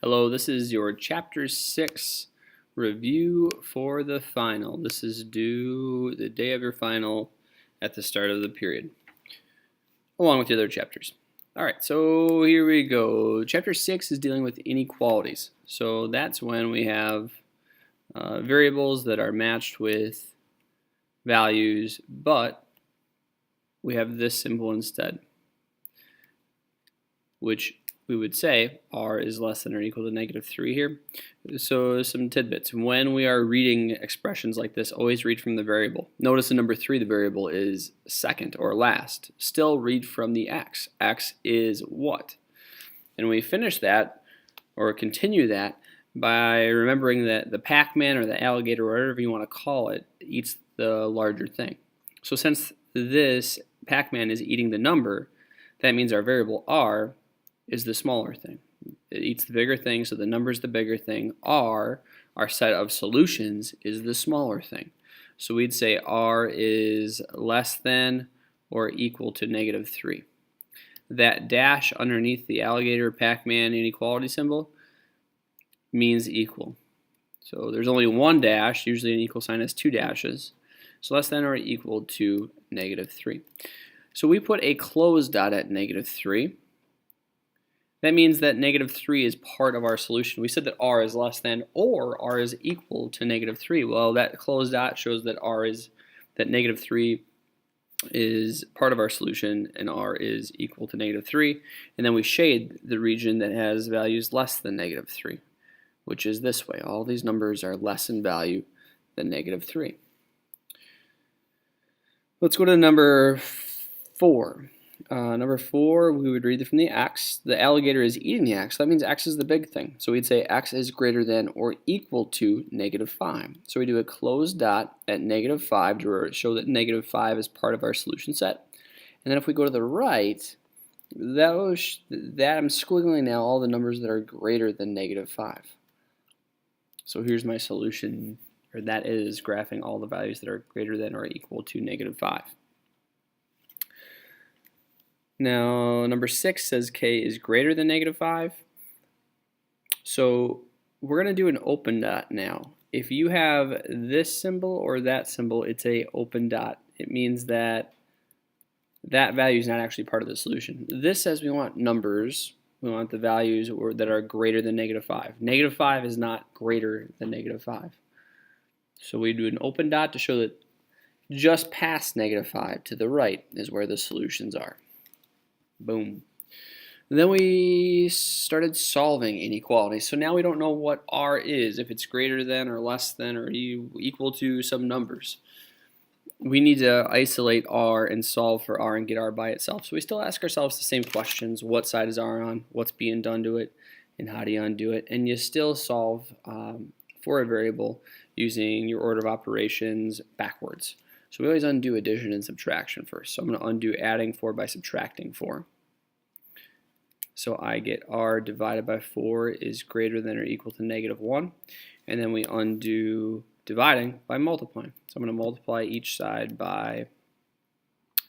Hello, this is your Chapter 6 review for the final. This is due the day of your final at the start of the period, along with the other chapters. Alright, so here we go. Chapter 6 is dealing with inequalities. So that's when we have variables that are matched with values, but we have this symbol instead, which we would say r is less than or equal to -3 here. So some tidbits. When we are reading expressions like this, always read from the variable. Notice in number 3 the variable is second or last. Still read from the x. X is what? And we finish that or continue that by remembering that the Pac-Man or the alligator or whatever you want to call it eats the larger thing. So since this Pac-Man is eating the number, that means our variable r is the smaller thing. It eats the bigger thing, so the number is the bigger thing. R, our set of solutions, is the smaller thing. So we'd say r is less than or equal to -3. That dash underneath the alligator Pac-Man inequality symbol means equal. So there's only one dash, usually an equal sign has two dashes. So less than or equal to -3. So we put a closed dot at -3. That means that -3 is part of our solution. We said that r is less than or r is equal to -3. Well, that closed dot shows that -3 is part of our solution and r is equal to -3. And then we shade the region that has values less than -3, which is this way. All these numbers are less in value than -3. Let's go to number 4. Number 4, we would read it from the x. The alligator is eating the x. That means x is the big thing. So we'd say x is greater than or equal to -5. So we do a closed dot at -5 to show that -5 is part of our solution set. And then if we go to the right, that I'm squiggling now all the numbers that are greater than -5. So here's my solution, or that is graphing all the values that are greater than or equal to -5. Now, number 6 says k is greater than -5. So we're going to do an open dot now. If you have this symbol or that symbol, it's a open dot. It means that that value is not actually part of the solution. This says we want numbers. We want the values that are greater than -5. -5 is not greater than -5. So we do an open dot to show that just past -5 to the right is where the solutions are. Boom. And then we started solving inequalities. So now we don't know what r is, if it's greater than or less than or equal to some numbers. We need to isolate r and solve for r and get r by itself. So we still ask ourselves the same questions. What side is r on? What's being done to it? And how do you undo it? And you still solve for a variable using your order of operations backwards. So we always undo addition and subtraction first. So I'm going to undo adding 4 by subtracting 4. So I get r divided by 4 is greater than or equal to -1. And then we undo dividing by multiplying. So I'm going to multiply each side by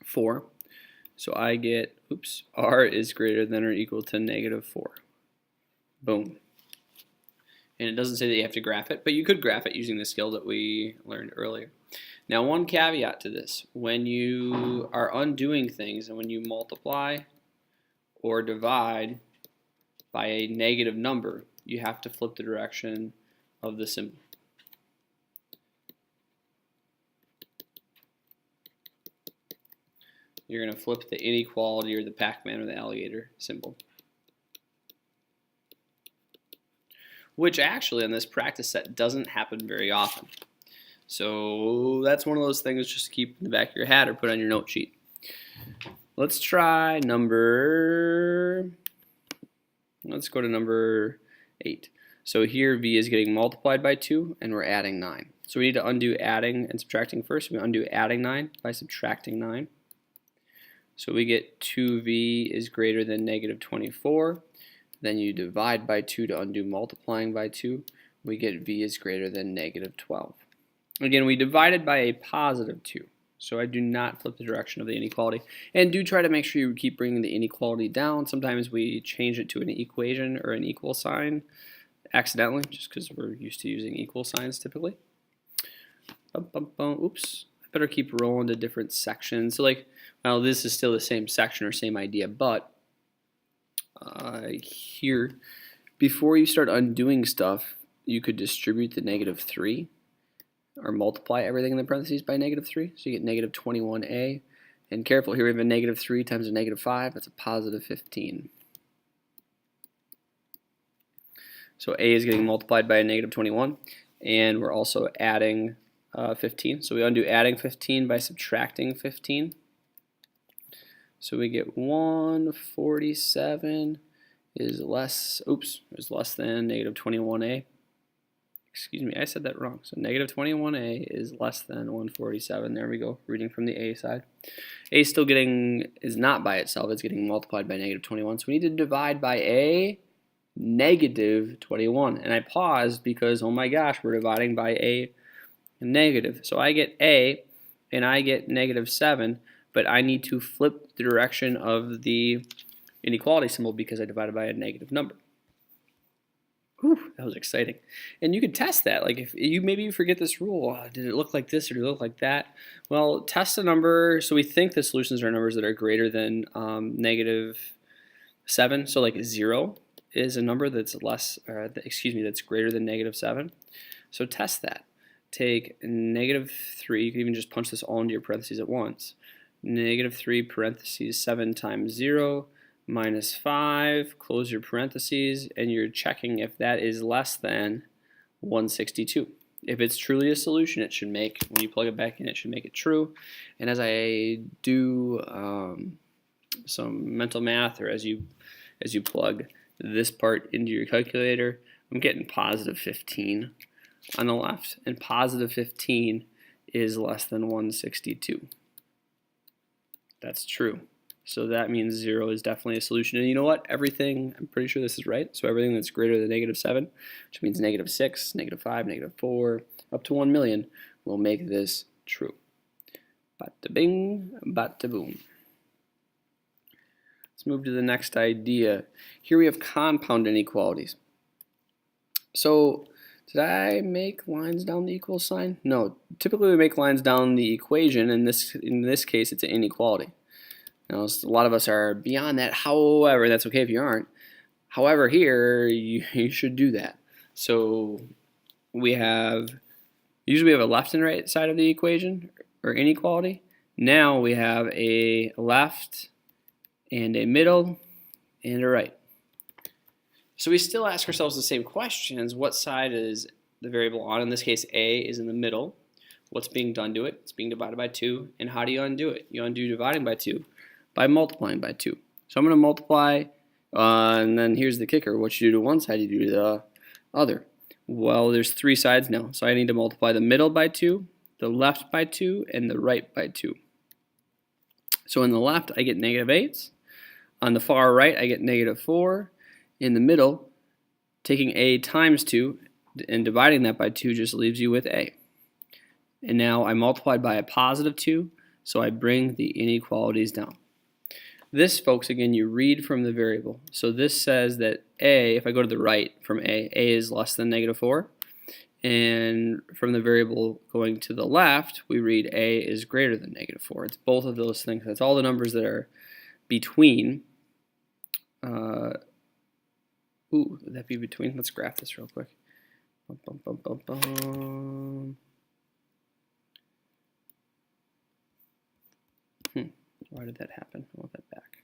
4. So I get, r is greater than or equal to -4. Boom. And it doesn't say that you have to graph it, but you could graph it using the skill that we learned earlier. Now, one caveat to this: when you are undoing things and when you multiply or divide by a negative number, you have to flip the direction of the symbol. You're going to flip the inequality or the Pac-Man or the alligator symbol. Which actually on this practice set doesn't happen very often. So that's one of those things just to keep in the back of your hat or put on your note sheet. Let's try let's go to number 8. So here v is getting multiplied by 2 and we're adding 9. So we need to undo adding and subtracting first. We undo adding 9 by subtracting 9. So we get 2v is greater than -24. Then you divide by 2 to undo multiplying by 2. We get v is greater than -12. Again, we divided by a positive 2. So I do not flip the direction of the inequality. And do try to make sure you keep bringing the inequality down. Sometimes we change it to an equation or an equal sign accidentally, just because we're used to using equal signs typically. Oops. I better keep rolling to different sections. So like, well, this is still the same section or same idea, but here, before you start undoing stuff, you could distribute the -3 or multiply everything in the parentheses by -3. So you get -21a. And careful, here we have a -3 times a -5. That's a +15. So a is getting multiplied by a -21. And we're also adding 15. So we undo adding 15 by subtracting 15. So we get 147 is less than -21a. Excuse me, I said that wrong. So -21a is less than 147. There we go, reading from the a side. A is not by itself, it's getting multiplied by -21. So we need to divide by a -21. And I paused because, oh my gosh, we're dividing by a negative. So I get a and I get -7, but I need to flip the direction of the inequality symbol because I divided by a negative number. Whew, that was exciting. And you could test that. Like if you maybe forget this rule, did it look like this or did it look like that? Well, test a number. So we think the solutions are numbers that are greater than -7. So like 0 is a number that's that's greater than -7. So test that. Take -3. You can even just punch this all into your parentheses at once. -3 parentheses 7 times 0 minus 5, close your parentheses, and you're checking if that is less than 162. If it's truly a solution, it should make, when you plug it back in, it should make it true. And as I do some mental math, or as you plug this part into your calculator, I'm getting +15 on the left, and +15 is less than 162. That's true. So that means 0 is definitely a solution. And you know what? Everything, I'm pretty sure this is right. So everything that's greater than -7, which means -6, -5, -4, up to 1 million, will make this true. Bada bing, bada boom. Let's move to the next idea. Here we have compound inequalities. So did I make lines down the equal sign? No. Typically we make lines down the equation. In this case, it's an inequality. Now, a lot of us are beyond that. However, that's okay if you aren't. However, here you should do that. So we usually have a left and right side of the equation or inequality. Now we have a left and a middle and a right. So we still ask ourselves the same questions. What side is the variable on? In this case, a is in the middle. What's being done to it? It's being divided by 2. And how do you undo it? You undo dividing by 2 by multiplying by 2. So I'm going to multiply, and then here's the kicker. What you do to one side, you do to the other. Well, there's 3 sides now. So I need to multiply the middle by 2, the left by 2, and the right by 2. So in the left, I get -8. On the far right, I get -4. In the middle, taking a times 2 and dividing that by 2 just leaves you with a. And now I multiplied by a +2, so I bring the inequalities down. This, folks, again, you read from the variable. So this says that a, if I go to the right from a is less than -4. And from the variable going to the left, we read a is greater than -4. It's both of those things. That's all the numbers that are between. Would that be between? Let's graph this real quick. Why did that happen? I want that back.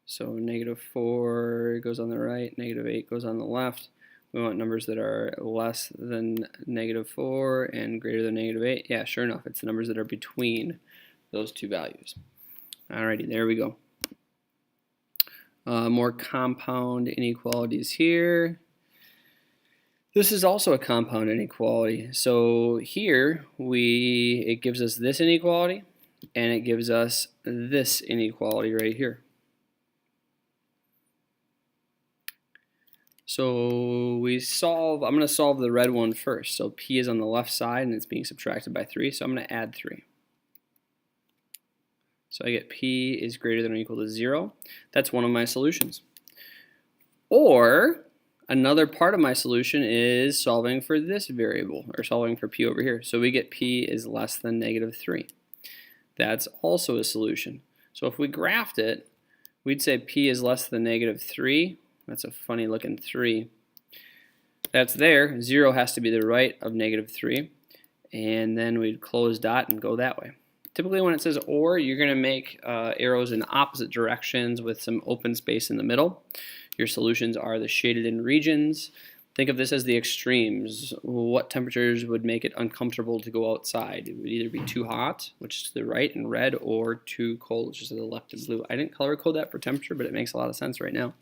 So -4 goes on the right, -8 goes on the left. We want numbers that are less than -4 and greater than -8. Yeah, sure enough, it's the numbers that are between those two values. Alrighty, there we go. More compound inequalities here. This is also a compound inequality. So here it gives us this inequality and it gives us this inequality right here. So I'm going to solve the red one first. So p is on the left side and it's being subtracted by 3, so I'm going to add 3. So I get p is greater than or equal to 0. That's one of my solutions. Or another part of my solution is solving for this variable, or solving for p over here. So we get p is less than negative 3. That's also a solution. So if we graphed it, we'd say p is less than negative 3. That's a funny looking 3. That's there. 0 has to be the right of negative 3. And then we'd close dot and go that way. Typically when it says or, you're going to make arrows in opposite directions with some open space in the middle. Your solutions are the shaded in regions. Think of this as the extremes. What temperatures would make it uncomfortable to go outside? It would either be too hot, which is to the right in red, or too cold, which is to the left in blue. I didn't color code that for temperature, but it makes a lot of sense right now.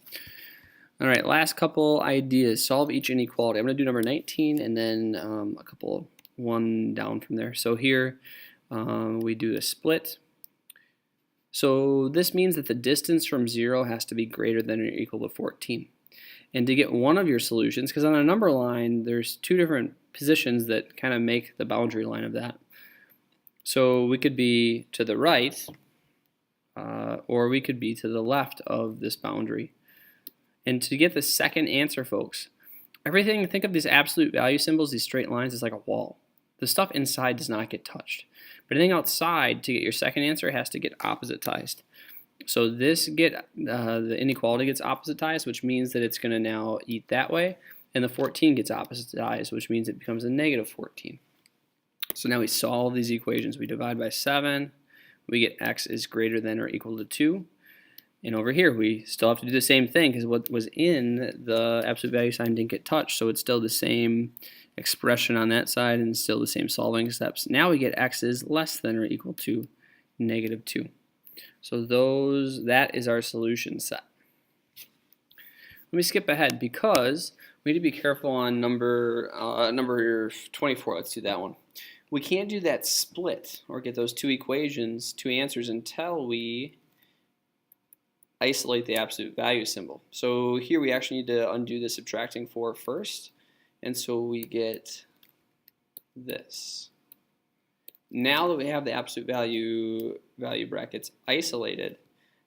All right, last couple ideas. Solve each inequality. I'm going to do number 19 and then a couple, one down from there. So here we do a split. So this means that the distance from 0 has to be greater than or equal to 14. And to get one of your solutions, because on a number line, there's two different positions that kind of make the boundary line of that. So we could be to the right, or we could be to the left of this boundary. And to get the second answer, folks, everything, think of these absolute value symbols, these straight lines, is like a wall. The stuff inside does not get touched. But anything outside, to get your second answer, has to get oppositized. So the inequality gets oppositized, which means that it's going to now eat that way. And the 14 gets oppositized, which means it becomes a negative 14. So now we solve these equations. We divide by 7. We get x is greater than or equal to 2. And over here, we still have to do the same thing because what was in the absolute value sign didn't get touched. So it's still the same expression on that side and still the same solving steps. Now we get x is less than or equal to negative 2. So that is our solution set. Let me skip ahead because we need to be careful on number 24. Let's do that one. We can't do that split or get those two answers until we isolate the absolute value symbol. So here we actually need to undo the subtracting 4 first, and so we get this. Now that we have the absolute value brackets isolated,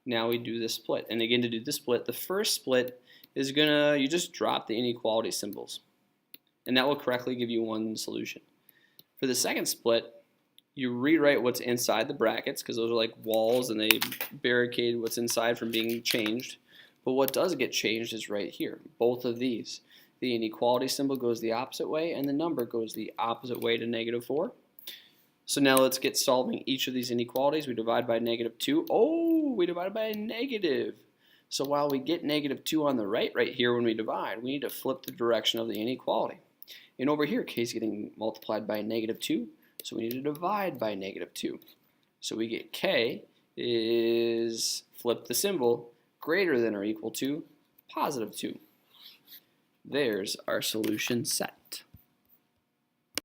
now we do the split. And again, to do the split, the first split is you just drop the inequality symbols, and that will correctly give you one solution. For the second split, you rewrite what's inside the brackets because those are like walls and they barricade what's inside from being changed. But what does get changed is right here, both of these. The inequality symbol goes the opposite way and the number goes the opposite way to negative 4. So now let's get solving each of these inequalities. We divide by negative 2. Oh, we divided by a negative. So while we get negative 2 on the right here when we divide, we need to flip the direction of the inequality. And over here, k is getting multiplied by negative 2. So we need to divide by negative 2. So we get k is, flip the symbol, greater than or equal to positive 2. There's our solution set.